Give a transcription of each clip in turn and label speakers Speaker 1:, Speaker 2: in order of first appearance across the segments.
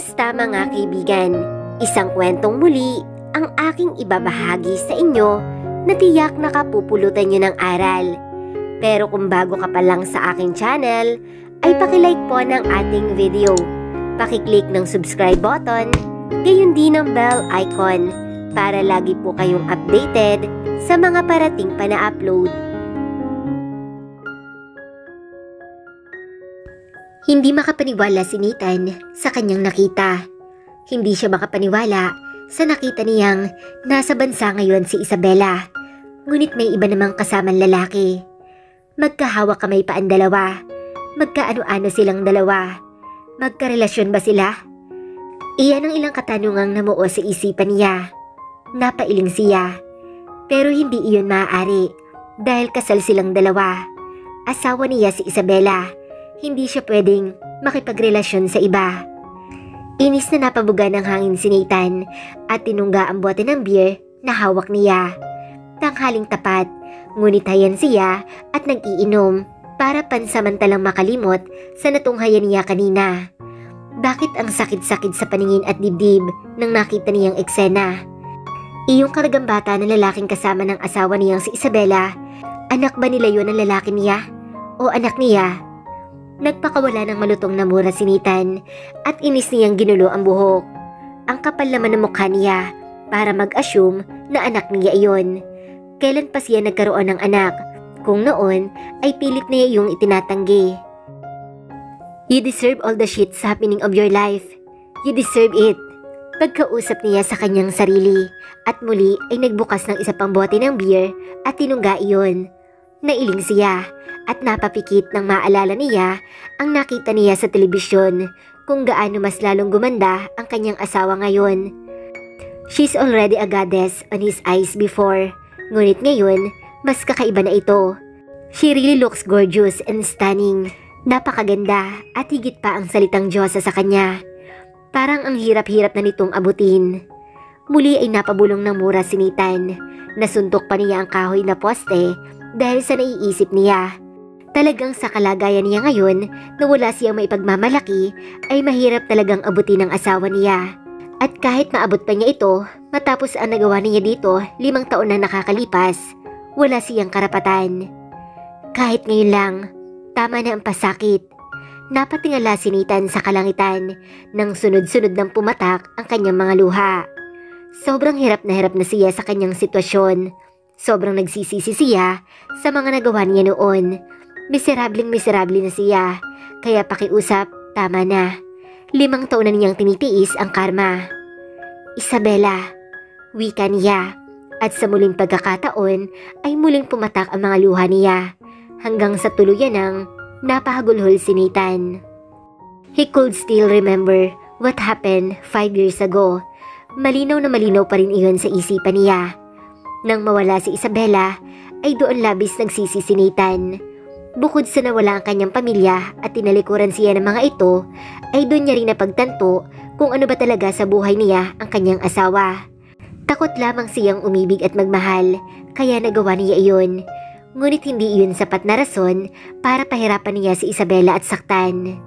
Speaker 1: Kamusta mga kaibigan? Isang kwentong muli ang aking ibabahagi sa inyo na tiyak na kapupulutan nyo ng aral. Pero kung bago ka pa lang sa aking channel, ay pakilike po ng ating video. Pakiclick ng subscribe button, gayon din ang bell icon para lagi po kayong updated sa mga parating pa na upload. Hindi makapaniwala si Nathan sa kanyang nakita. Hindi siya makapaniwala sa nakita niyang nasa bansa ngayon si Isabela. Ngunit may iba namang kasamang lalaki. Magkahawak kamay pa ang dalawa. Magkaano-ano silang dalawa. Magkarelasyon ba sila? Iyan ang ilang katanungang namuo sa isipan niya. Napailing siya. Pero hindi iyon maaari dahil kasal silang dalawa. Asawa niya si Isabela. Hindi siya pwedeng makipagrelasyon sa iba. Inis na napabuga ng hangin si Nathan at tinungga ang bote ng beer na hawak niya. Tanghaling tapat, ngunit hayan siya at nag-iinom para pansamantalang makalimot sa natunghayan niya kanina. Bakit ang sakit-sakit sa paningin at dibdib nang nakita niyang eksena? Iyong kargang bata na lalaking kasama ng asawa niyang si Isabela, anak ba nila yun ang lalaki niya? O anak niya? Nagpakawala ng malutong na mura si Nathan at inis niyang ginulo ang buhok. Ang kapal naman ng mukha niya para mag-assume na anak niya iyon. Kailan pa siya nagkaroon ng anak kung noon ay pilit niya yung itinatanggi. You deserve all the shits happening of your life. You deserve it. Pagkausap niya sa kanyang sarili at muli ay nagbukas ng isa pang bote ng beer at tinungga iyon. Nailing siya at napapikit nang maalala niya ang nakita niya sa telebisyon kung gaano mas lalong gumanda ang kanyang asawa ngayon. She's already a goddess on his eyes before, ngunit ngayon mas kakaiba na ito. She really looks gorgeous and stunning. Napakaganda at higit pa ang salitang Diyosa sa kanya. Parang ang hirap-hirap na nitong abutin. Muli ay napabulong ng mura si Nathan. Nasuntok pa niya ang kahoy na poste dahil sa naiisip niya. Talagang sa kalagayan niya ngayon na wala siyang maipagmamalaki ay mahirap talagang abutin ng asawa niya. At kahit maabot pa niya ito matapos ang nagawa niya dito 5 taon na nakakalipas, wala siyang karapatan. Kahit ngayon lang, tama na ang pasakit. Napatingala si Nathan sa kalangitan nang sunod-sunod ng pumatak ang kanyang mga luha. Sobrang hirap na siya sa kanyang sitwasyon. Sobrang nagsisisi siya sa mga nagawa niya noon. Miserable na siya. Kaya pakiusap, tama na. 5 taon na niyang tinitiis ang karma. Isabela, wika niya. At sa muling pagkakataon ay muling pumatak ang mga luha niya. Hanggang sa tuluyan ng napahagulhol si Nathan. He could still remember what happened 5 years ago. Malinaw na malinaw pa rin iyon sa isipan niya. Nang mawala si Isabela, ay doon labis nagsisi si Nathan. Bukod sa nawala ang kanyang pamilya at tinalikuran siya ng mga ito, ay doon niya rin napagtanto kung ano ba talaga sa buhay niya ang kanyang asawa. Takot lamang siyang umibig at magmahal, kaya nagawa niya iyon. Ngunit hindi iyon sapat na rason para pahirapan niya si Isabela at saktan.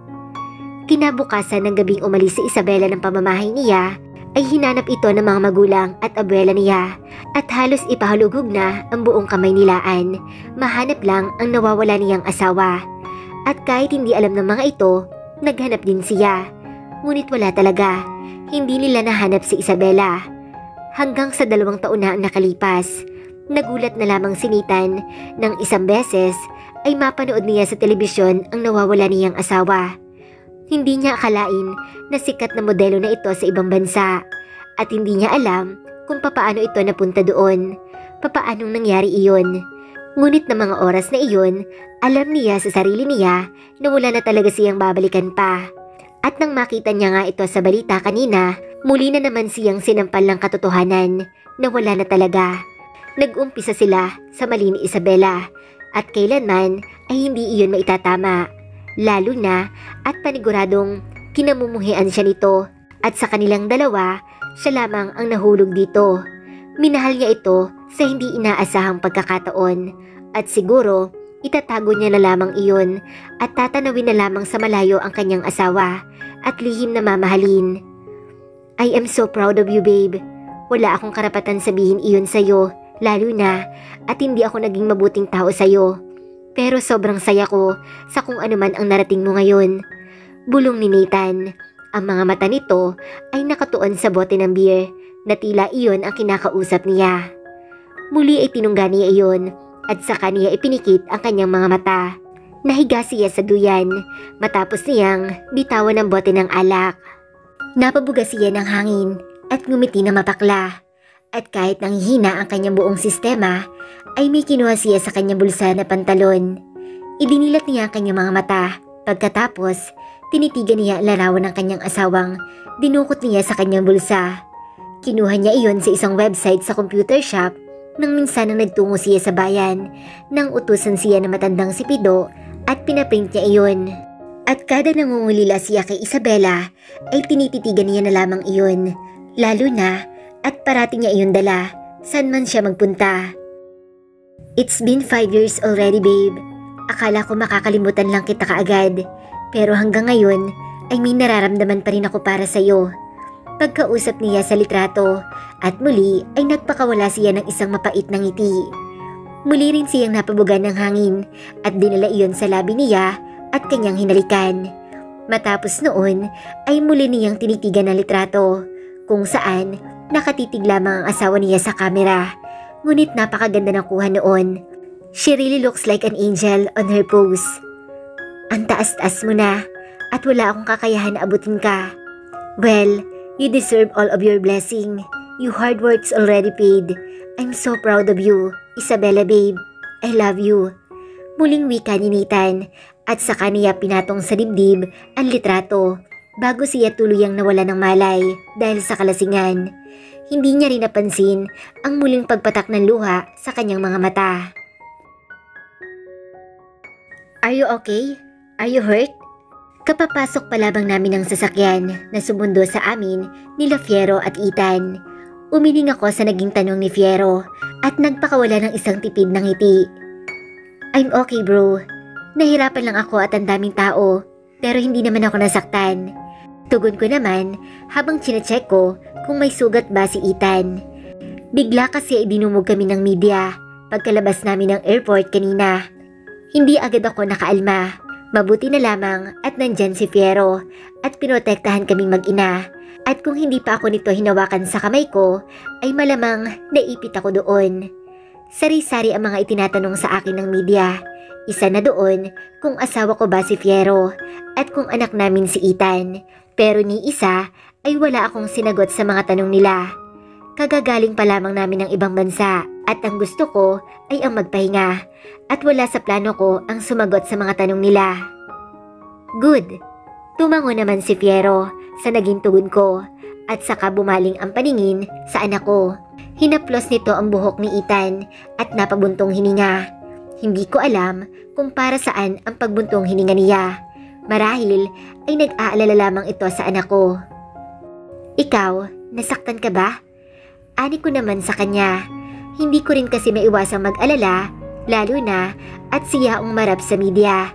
Speaker 1: Kinabukasan ng gabing umalis si Isabela ng pamamahay niya, ay hinanap ito ng mga magulang at abuela niya at halos ipahalugog na ang buong kamay nilaan. Mahanap lang ang nawawala niyang asawa. At kahit hindi alam ng mga ito, naghanap din siya. Ngunit wala talaga. Hindi nila nahanap si Isabela. Hanggang sa 2 taon na ang nakalipas. Nagulat na lamang si Nathan nang isang beses ay mapanood niya sa telebisyon ang nawawala niyang asawa. Hindi niya akalain na sikat na modelo na ito sa ibang bansa at hindi niya alam kung papaano ito napunta doon, papaanong nangyari iyon. Ngunit na mga oras na iyon, alam niya sa sarili niya na wala na talaga siyang babalikan pa. At nang makita niya nga ito sa balita kanina, muli na naman siyang sinampal ng katotohanan na wala na talaga. Nag-umpisa sila sa mali ni Isabela at kailanman ay hindi iyon maitatama. Lalo na at paniguradong kinamumuhian siya nito at sa kanilang dalawa, siya lamang ang nahulog dito. Minahal niya ito sa hindi inaasahang pagkakataon at siguro Itatago niya na lamang iyon at tatanawin na lamang sa malayo ang kanyang asawa at lihim na mamahalin. I am so proud of you, babe. Wala akong karapatan sabihin iyon sa'yo, lalo na at hindi ako naging mabuting tao sa'yo. Pero sobrang saya ko sa kung ano man ang narating mo ngayon. Bulong ni Nathan. Ang mga mata nito ay nakatuon sa bote ng beer na tila iyon ang kinakausap niya. Muli ay tinungga niya iyon at saka niya ipinikit ang kanyang mga mata. Nahiga siya sa duyan matapos niyang bitawan ng bote ng alak. Napabuga siya ng hangin at ngumiti na mapakla. At kahit nanghihina ang kanyang buong sistema, ay may kinuha siya sa kanyang bulsa na pantalon. Idinilat niya ang kanyang mga mata. Pagkatapos, tinitigan niya ang larawan ng kanyang asawang dinukot niya sa kanyang bulsa. Kinuha niya iyon sa isang website sa computer shop nang minsan nang nagtungo siya sa bayan nang utusan siya na matandang si Pido at pinaprint niya iyon. At kada nangungulila siya kay Isabela ay tinititigan niya na lamang iyon. Lalo na at parati niya iyon dala saan man siya magpunta. It's been 5 years already, babe. Akala ko makakalimutan lang kita kaagad. Pero hanggang ngayon ay may nararamdaman pa rin ako para sa'yo. Pagkausap niya sa litrato at muli ay nagpakawala siya ng isang mapait na ngiti. Muli rin siyang napabuga ng hangin at dinala iyon sa labi niya at kanyang hinalikan. Matapos noon ay muli niyang tinitigan ang litrato kung saan nakatitig lamang ang asawa niya sa kamera. Ngunit napakaganda ng kuha noon. She really looks like an angel on her pose. Ang taas-taas mo na at wala akong kakayahan na abutin ka. Well, you deserve all of your blessing. Your hard work's already paid. I'm so proud of you, Isabela babe. I love you. Muling wika ni Nathan at saka niya pinatong sa dibdib ang litrato bago siya tuluyang nawala ng malay dahil sa kalasingan. Hindi niya rin napansin ang muling pagpatak ng luha sa kanyang mga mata. Are you okay? Are you hurt? Kapapasok pa lamang namin ng sasakyan na sumundo sa amin nila Fiero at Ethan. Umiling ako sa naging tanong ni Fiero at nagpakawala ng isang tipid ng ngiti. I'm okay bro. Nahirapan lang ako at ang daming tao pero hindi naman ako nasaktan. Tugon ko naman habang chinecheck ko kung may sugat ba si Ethan. Bigla kasi idinumog kami ng media pagkalabas namin ng airport kanina. Hindi agad ako nakaalma. Mabuti na lamang at nandyan si Fiero at pinotektahan kaming mag-ina. At kung hindi pa ako nito hinawakan sa kamay ko, ay malamang naipit ako doon. Sari-sari ang mga itinatanong sa akin ng media. Isa na doon kung asawa ko ba si Fiero at kung anak namin si Ethan. Pero ni isa ay wala akong sinagot sa mga tanong nila. Kagagaling pa lamang namin ng ibang bansa at ang gusto ko ay ang magpahinga at wala sa plano ko ang sumagot sa mga tanong nila. Good. Tumango naman si Fiero sa naging tugon ko at saka bumaling ang paningin sa anak ko. Hinaplos nito ang buhok ni Ethan at napabuntong hininga. Hindi ko alam kung para saan ang pagbuntong hininga niya. Marahil ay nag-aalala lamang ito sa anak ko. Ikaw, nasaktan ka ba? Ani ko naman sa kanya. Hindi ko rin kasi maiwasang mag-alala, lalo na at siya ang marap sa media.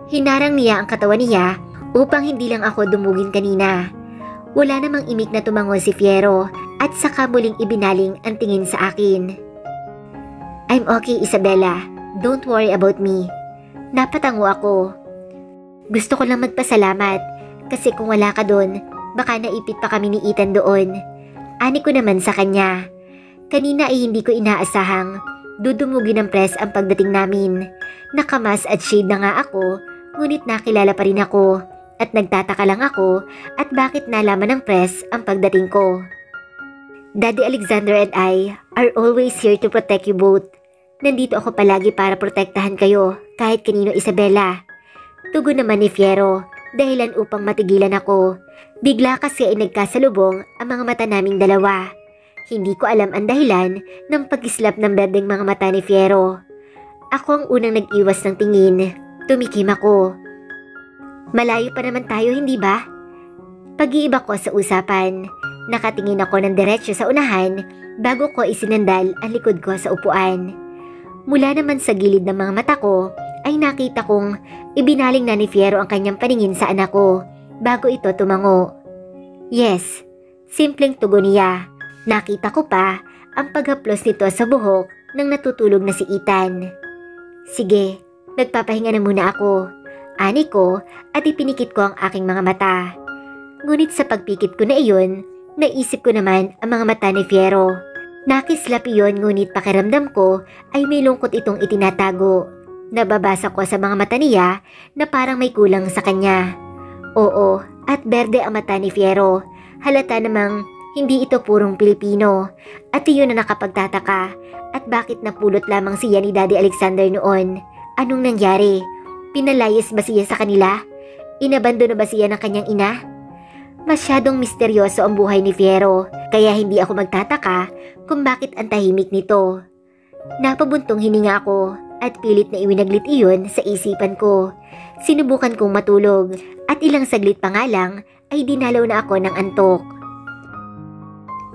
Speaker 1: Hinarang niya ang katawan niya upang hindi lang ako dumugin kanina. Wala namang imik na tumango si Fiero at saka muling ibinaling ang tingin sa akin. I'm okay, Isabela. Don't worry about me. Napatango ako. Gusto ko lang magpasalamat kasi kung wala ka doon, baka naipit pa kami ni Ethan doon. Ani ko naman sa kanya. Kanina ay hindi ko inaasahang dudumugin ng press ang pagdating namin. Nakamas at shade na nga ako, ngunit nakilala pa rin ako at nagtataka lang ako at bakit nalaman ng press ang pagdating ko. Daddy Alexander and I are always here to protect you both. Nandito ako palagi para protektahan kayo kahit kanino, Isabela. Tugon naman ni Fiero, dahilan upang matigilan ako. Bigla kasi ay nagkasalubong ang mga mata naming dalawa. Hindi ko alam ang dahilan ng pag-islap ng berdeng mga mata ni Fiero. Ako ang unang nag-iwas ng tingin. Tumikim ako. Malayo pa naman tayo, hindi ba? Pag-iiba ko sa usapan. Nakatingin ako ng diretsyo sa unahan bago ko isinandal ang likod ko sa upuan. Mula naman sa gilid ng mga mata ko ay nakita kong ibinaling na ni Fiero ang kanyang paningin sa anak ko. bago ito tumango. Yes, simpleng tugon niya. Nakita ko pa ang paghaplos nito sa buhok nang natutulog na si Ethan. Sige, nagpapahinga na muna ako. Ani ko at ipinikit ko ang aking mga mata. Ngunit sa pagpikit ko na iyon, naisip ko naman ang mga mata ni Fiero. Nakislap iyon ngunit pakiramdam ko ay may lungkot itong itinatago. Nababasa ko sa mga mata niya na parang may kulang sa kanya. Oo, at berde ang mata ni Fiero. Halata namang hindi ito purong Pilipino. At iyon na nakapagtataka. At bakit napulot lamang siya ni Daddy Alexander noon? Anong nangyari? Pinalayas ba siya sa kanila? Inabandono ba siya ng kanyang ina? Masyadong misteryoso ang buhay ni Fiero, kaya hindi ako magtataka kung bakit ang tahimik nito. Napabuntong hininga ako at pilit na iwinaglit iyon sa isipan ko. Sinubukan kong matulog at ilang saglit pa nga lang ay dinalaw na ako ng antok.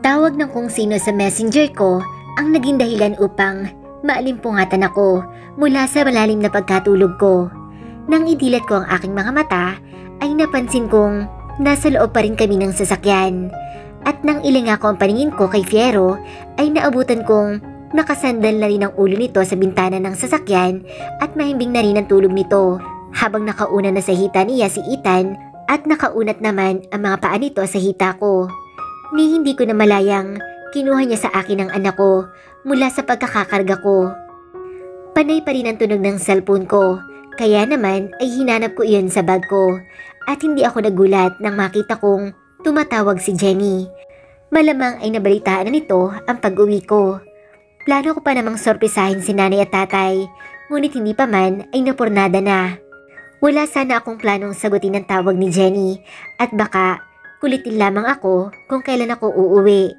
Speaker 1: Tawag ng kung sino sa messenger ko ang naging dahilan upang maalimpungatan ako mula sa malalim na pagkatulog ko. Nang idilat ko ang aking mga mata, ay napansin kong nasa loob pa rin kami ng sasakyan. At nang ilinga ko ang paningin ko kay Fiero, ay naabutan kong nakasandal na rin ang ulo nito sa bintana ng sasakyan at mahimbing na rin ang tulog nito. Habang nakauna na sa hita niya si Ethan at nakaunat naman ang mga paa nito sa hita ko. Ni hindi ko na malayang kinuha niya sa akin ang anak ko mula sa pagkakakarga ko. Panay pa rin ang tunog ng cellphone ko. Kaya naman ay hinanap ko iyon sa bag ko at hindi ako nagulat nang makita kong tumatawag si Jenny. Malamang ay nabalitaan na nito ang pag-uwi ko. Plano ko pa namang sorpresahin si nanay at tatay, ngunit hindi pa man ay napurnada na. Wala sana akong planong sagutin ang tawag ni Jenny at baka kulitin lamang ako kung kailan ako uuwi.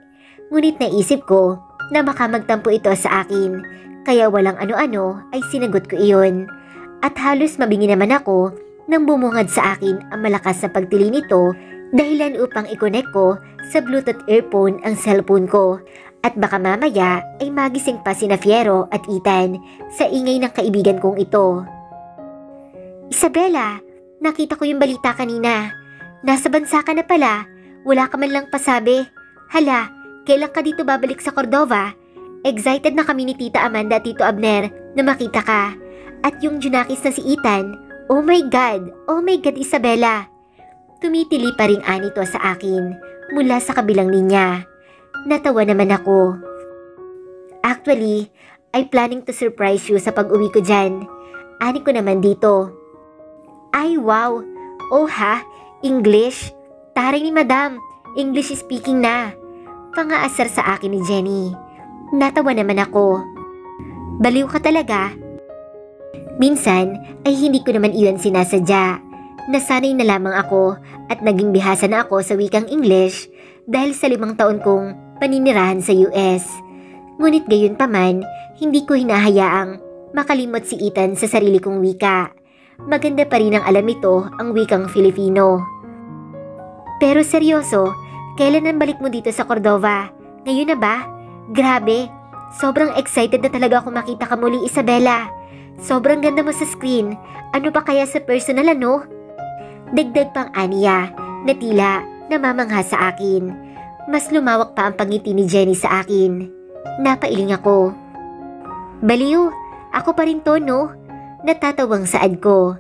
Speaker 1: Ngunit naisip ko na baka magtampo ito sa akin, kaya walang ano-ano ay sinagot ko iyon. At halos mabingi naman ako nang bumungad sa akin ang malakas na pagtili nito dahilan upang i-connect ko sa Bluetooth earphone ang cellphone ko. At baka mamaya ay magising pa sina Fiero at Ethan sa ingay ng kaibigan kong ito. Isabela, nakita ko yung balita kanina. Nasa bansa ka na pala. Wala ka man lang pasabi. Hala, kailan ka dito babalik sa Cordova? Excited na kami ni Tita Amanda at Tito Abner na makita ka. At yung Junakis na si Ethan, oh my God Isabela. Tumitili pa ring anito sa akin mula sa kabilang linya. Natawa naman ako. Actually, I planning to surprise you sa pag-uwi ko dyan. Ani ko naman dito. Ay wow, oh ha, English? Taray ni Madam, English speaking na. Pangaasar sa akin ni Jenny. Natawa naman ako. Baliw ka talaga. Minsan ay hindi ko naman iyon sinasadya. Nasanay na lamang ako at naging bihasa na ako sa wikang English dahil sa 5 taon kong paninirahan sa US. Ngunit gayon pa man, hindi ko hinahayaang makalimot si Ethan sa sarili kong wika. Maganda pa rin ang alam nito ang wikang Filipino. Pero seryoso, kailan ang balik mo dito sa Cordova? Ngayon na ba? Grabe, sobrang excited na talaga ako makita ka muli, Isabela. Sobrang ganda mo sa screen. Ano pa kaya sa personal, ano? Dagdag pang aniya na tila namamangha sa akin. Mas lumawak pa ang pangiti ni Jenny sa akin. Napailing ako. Baliw, ako pa rin to, no? Natatawang saad ko.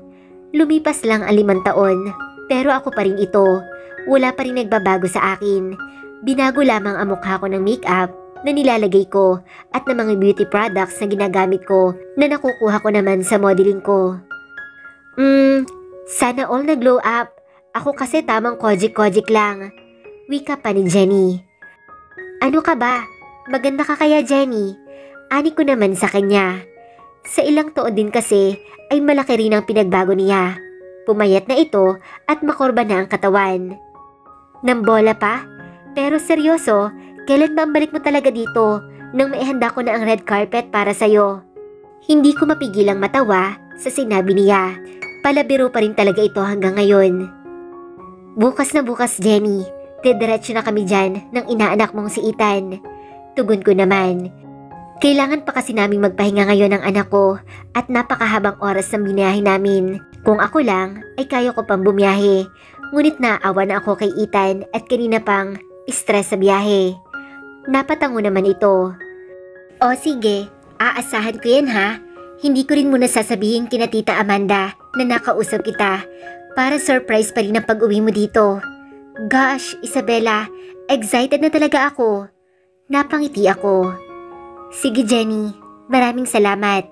Speaker 1: Lumipas lang ang 5 taon, pero ako pa rin ito. Wala pa rin nagbabago sa akin. Binago lamang ang mukha ko ng makeup na nilalagay ko at ng mga beauty products na ginagamit ko na nakukuha ko naman sa modeling ko. Sana all na-glow up. Ako kasi tamang kojik-kojik lang. Wika pa ni Jenny. Ano ka ba? Maganda ka kaya, Jenny? Ani ko naman sa kanya. Sa ilang taon din kasi ay malaki rin ang pinagbago niya. Pumayat na ito at makorba na ang katawan. Nambola pa? Pero seryoso, kailan ba ang balik mo talaga dito nang maihanda ko na ang red carpet para sa'yo? Hindi ko mapigilang matawa sa sinabi niya. Palabiro pa rin talaga ito hanggang ngayon. Bukas na bukas, Jenny. Didiretso na kami dyan ng inaanak mong si Ethan. Tugon ko naman. Kailangan pa kasi naming magpahinga ngayon ng anak ko at napakahabang oras ng biniyahe namin. Kung ako lang, ay kaya ko pang bumiyahe. Ngunit naawa na ako kay Ethan at kanina pang stress sa biyahe. Napatango naman ito. O sige, aasahan ko yan ha. Hindi ko rin muna sasabihin kina Tita Amanda na nakausap kita para surprise pa rin ang pag-uwi mo dito. Gosh, Isabella, excited na talaga ako. Napangiti ako. Sige Jenny, maraming salamat.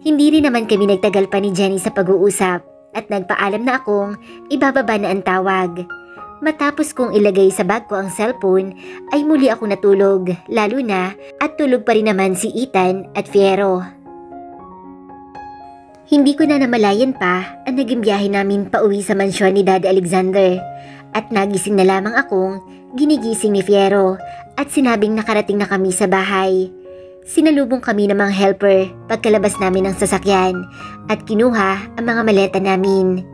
Speaker 1: Hindi rin naman kami nagtagal pa ni Jenny sa pag-uusap at nagpaalam na akong ibababa na ang tawag. Matapos kong ilagay sa bag ko ang cellphone ay muli ako natulog, lalo na at tulog pa rin naman si Ethan at Fiero. Hindi ko na namalayan pa ang naging biyahe namin pauwi sa mansyon ni Daddy Alexander at nagising na lamang akong ginigising ni Fiero at sinabing nakarating na kami sa bahay. Sinalubong kami ng mga helper pagkalabas namin ng sasakyan at kinuha ang mga maleta namin.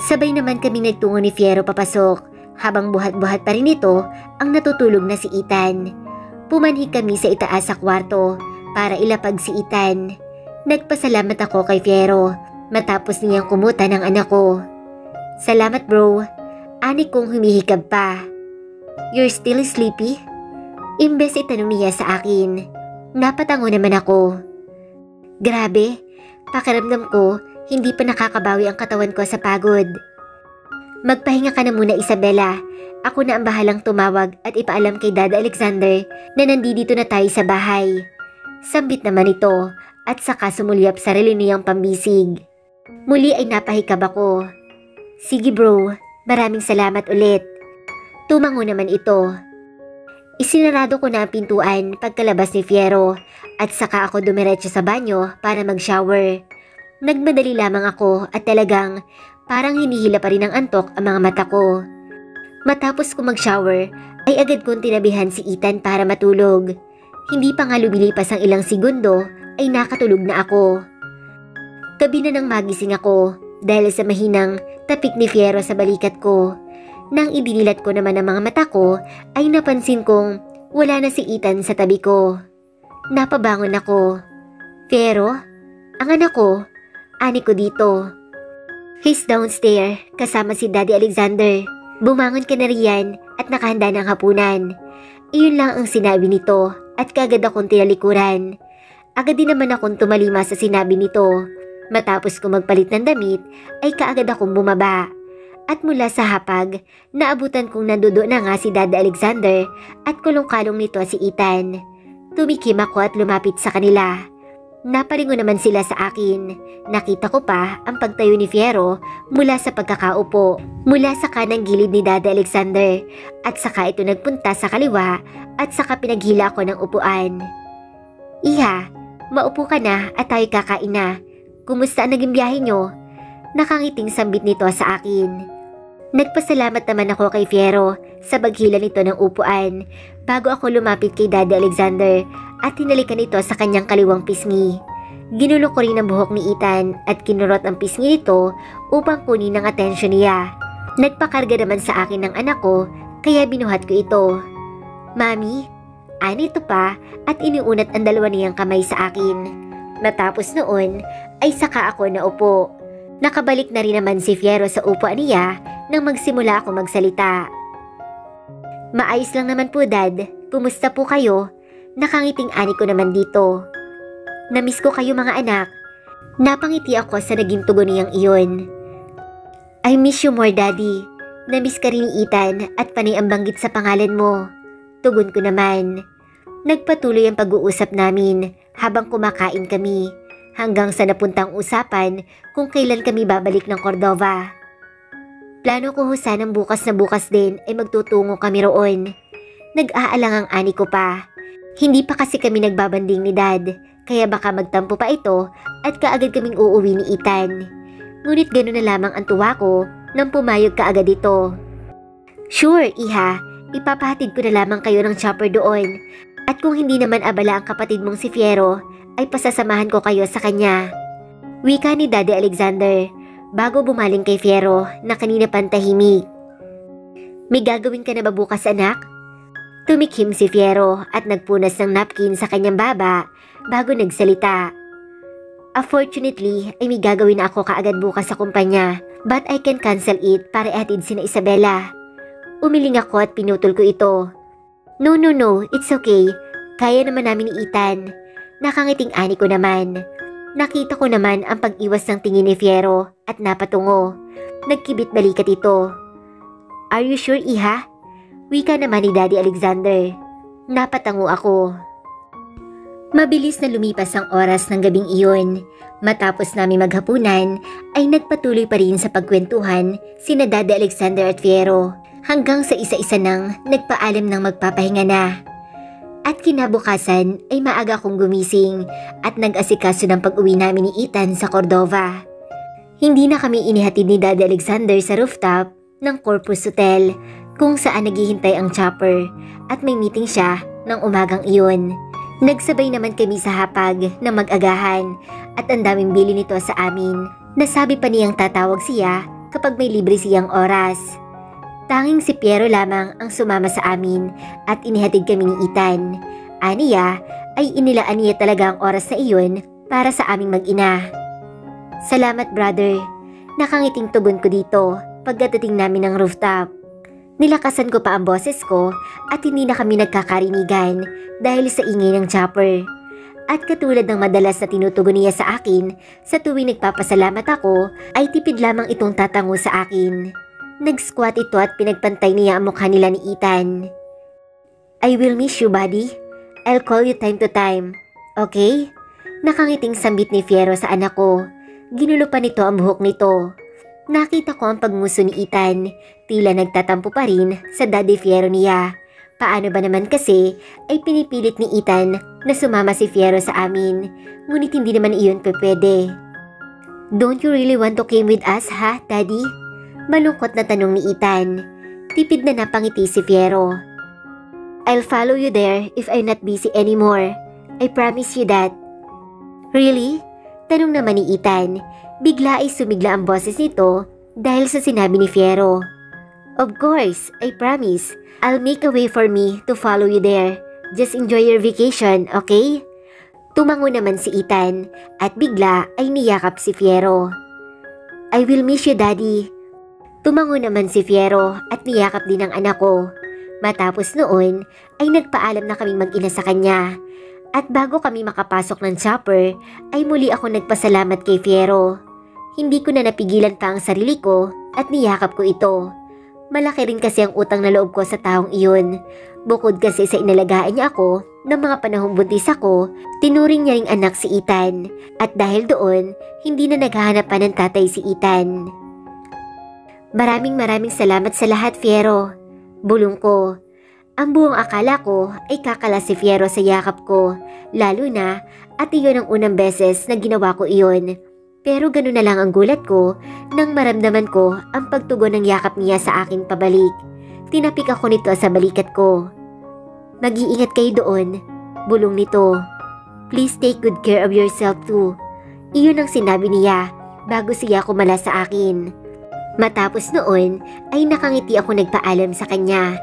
Speaker 1: Sabay naman kami nagtungo ni Fiero papasok habang buhat-buhat pa rin ito ang natutulog na si Ethan. Pumanhig kami sa itaas sa kwarto para ilapag si Ethan. Nagpasalamat ako kay Fiero matapos niyang kumuta ng anak ko. Salamat bro, ani kong humihikab pa. You're still sleepy? Imbes itanong niya sa akin. Napatango naman ako. Grabe, pakiramdam ko hindi pa nakakabawi ang katawan ko sa pagod. Magpahinga ka na muna Isabella. Ako na ang bahalang tumawag at ipaalam kay Dad Alexander na nandito na tayo sa bahay. Sambit naman ito at saka sumulyap sa relo niyang pambisig. Muli ay napahikab ako. Sige bro, maraming salamat ulit. Tumango naman ito. Isinarado ko na ang pintuan pagkalabas ni Fiero at saka ako dumiretso sa banyo para mag-shower. Nagmadali lamang ako at talagang parang hinihila pa rin ng antok ang mga mata ko. Matapos ko mag-shower ay agad kong tinabihan si Ethan para matulog. Hindi pa nga lumilipas ang ilang segundo ay nakatulog na ako. Gabi na nang magising ako dahil sa mahinang tapik ni Fiero sa balikat ko. Nang idinilat ko naman ang mga mata ko ay napansin kong wala na si Ethan sa tabi ko. Napabangon ako. Fiero, ang anak ko, ani ko dito. He's downstairs kasama si Daddy Alexander. Bumangon ka na riyan at nakahanda ng hapunan. Iyon lang ang sinabi nito at kagad akong tinalikuran. Agad din naman akong tumalima sa sinabi nito. Matapos ko magpalit ng damit ay kaagad akong bumaba. At mula sa hapag, naabutan kong nandoon na nga si Daddy Alexander at kulong-kalong nito si Ethan. Tumikim ako at lumapit sa kanila. Naparingo naman sila sa akin. Nakita ko pa ang pagtayo ni Fiero mula sa pagkakaupo, mula sa kanang gilid ni Daddy Alexander at saka ito nagpunta sa kaliwa at saka pinaghila ko ng upuan. Iha, maupo ka na at tayo kakain na. Kumusta ang naging biyahe nyo? Nakangiting sambit nito sa akin. Nagpasalamat naman ako kay Fiero sa paghila nito ng upuan bago ako lumapit kay Daddy Alexander at hinalikan ito sa kanyang kaliwang pisngi. Ginulo ko rin ang buhok ni Ethan at kinurot ang pisngi nito upang kunin ang atensyon niya. Nagpakarga naman sa akin ng anak ko kaya binuhat ko ito. Mami, ani ito pa at iniunat ang dalawa niyang kamay sa akin. Matapos noon ay saka ako naupo. Nakabalik na rin naman si Fiero sa upuan niya nang magsimula ako magsalita. Maayos lang naman po Dad, kumusta po kayo? Nakangiting ani ko naman dito. Namiss ko kayo mga anak. Napangiti ako sa naging tugon niyang iyon. I miss you more Daddy. Namiss ka rin ni Ethan at panay ang banggit sa pangalan mo. Tugon ko naman. Nagpatuloy ang pag-uusap namin habang kumakain kami. Hanggang sa napuntang usapan kung kailan kami babalik ng Cordova. Plano ko sanang bukas na bukas din ay magtutungo kami roon. Nag-aalang ang ani ko pa. Hindi pa kasi kami nagbabanding ni Dad, kaya baka magtampo pa ito at kaagad kaming uuwi ni Ethan. Ngunit gano'n na lamang ang tuwa ko nang pumayag kaagad ito. Sure, Iha, ipapahatid ko na lamang kayo ng chopper doon. At kung hindi naman abala ang kapatid mong si Fiero, ay pasasamahan ko kayo sa kanya. Wika ni Daddy Alexander bago bumaling kay Fiero na kanina pantahimik. May gagawin ka na ba bukas anak? Tumikim si Fiero at nagpunas ng napkin sa kanyang baba bago nagsalita. Fortunately, ay may gagawin na ako kaagad bukas sa kumpanya, but I can cancel it para ihatid sina Isabela. Umiling ako at pinutol ko ito. No, it's okay. Kaya naman namin ni Ethan. Nakangiting ani ko naman. Nakita ko naman ang pag-iwas ng tingin ni Fiero at napatungo. Nagkibit balikat ito. Are you sure, Iha? Wika naman ni Daddy Alexander. Napatango ako. Mabilis na lumipas ang oras ng gabing iyon. Matapos namin maghapunan, ay nagpatuloy pa rin sa pagkwentuhan sina Daddy Alexander at Fiero hanggang sa isa-isa nang nagpaalam ng magpapahinga na. At kinabukasan ay maaga akong gumising at nag-asikaso ng pag-uwi namin ni Ethan sa Cordova. Hindi na kami inihatid ni Daddy Alexander sa rooftop ng Corpus Hotel kung saan naghihintay ang chopper at may meeting siya ng umagang iyon. Nagsabay naman kami sa hapag na mag-agahan at ang daming bili nito sa amin. Nasabi pa niyang tatawag siya kapag may libre siyang oras. Tanging si Piero lamang ang sumama sa amin at inihatid kami ni Ethan. Aniya ay inilaan niya talaga ang oras na iyon para sa aming mag-ina. Salamat brother, nakangiting tugon ko dito pagdating namin ng rooftop. Nilakasan ko pa ang boses ko at hindi na kami nagkakarinigan dahil sa ingay ng chopper. At katulad ng madalas na tinutugon niya sa akin sa tuwing nagpapasalamat ako, ay tipid lamang itong tatango sa akin. Nag-squat ito at pinagpantay niya ang mukha nila ni Ethan. I will miss you, buddy. I'll call you time to time. Okay? Nakangiting sambit ni Fiero sa anak ko. Ginulo pa nito ang buhok nito. Nakita ko ang pagmuso ni Ethan. Tila nagtatampo pa rin sa Daddy Fiero niya. Paano ba naman kasi ay pinipilit ni Ethan na sumama si Fiero sa amin. Ngunit hindi naman iyon pwede. Don't you really want to came with us, ha, Daddy? Malungkot na tanong ni Ethan. Tipid na napangiti si Fiero. I'll follow you there if I'm not busy anymore. I promise you that. Really? Tanong naman ni Ethan. Bigla ay sumigla ang boses nito dahil sa sinabi ni Fiero. Of course, I promise. I'll make a way for me to follow you there. Just enjoy your vacation, okay? Tumango naman si Ethan at bigla ay niyakap si Fiero. I will miss you, Daddy. Tumango naman si Fiero at niyakap din ang anak ko. Matapos noon ay nagpaalam na kaming mag-ina sa kanya. At bago kami makapasok ng chopper ay muli ako nagpasalamat kay Fiero. Hindi ko na napigilan pa ang sarili ko at niyakap ko ito. Malaki rin kasi ang utang na loob ko sa taong iyon. Bukod kasi sa inalagaan niya ako ng mga panahong buntis ako, tinuring niya ring anak si Ethan. At dahil doon, hindi na naghahanap pa ng tatay si Ethan. Maraming salamat sa lahat, Fiero. Bulong ko. Ang buong akala ko ay kakala si Fiero sa yakap ko, lalo na at iyon ang unang beses na ginawa ko iyon. Pero ganoon na lang ang gulat ko nang maramdaman ko ang pagtugon ng yakap niya sa akin pabalik. Tinapik ako nito sa balikat ko. Mag-iingat kayo doon, bulong nito. Please take good care of yourself too. Iyon ang sinabi niya bago siya kumala sa akin. Matapos noon ay nakangiti ako nagpaalam sa kanya.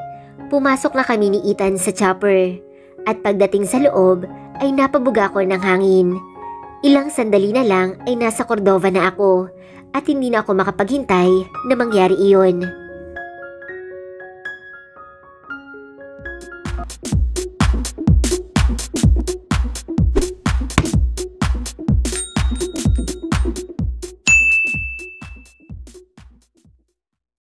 Speaker 1: Pumasok na kami ni Ethan sa chopper at pagdating sa loob ay napabuga ako ng hangin. Ilang sandali na lang ay nasa Cordova na ako at hindi na ako makapaghintay na mangyari iyon.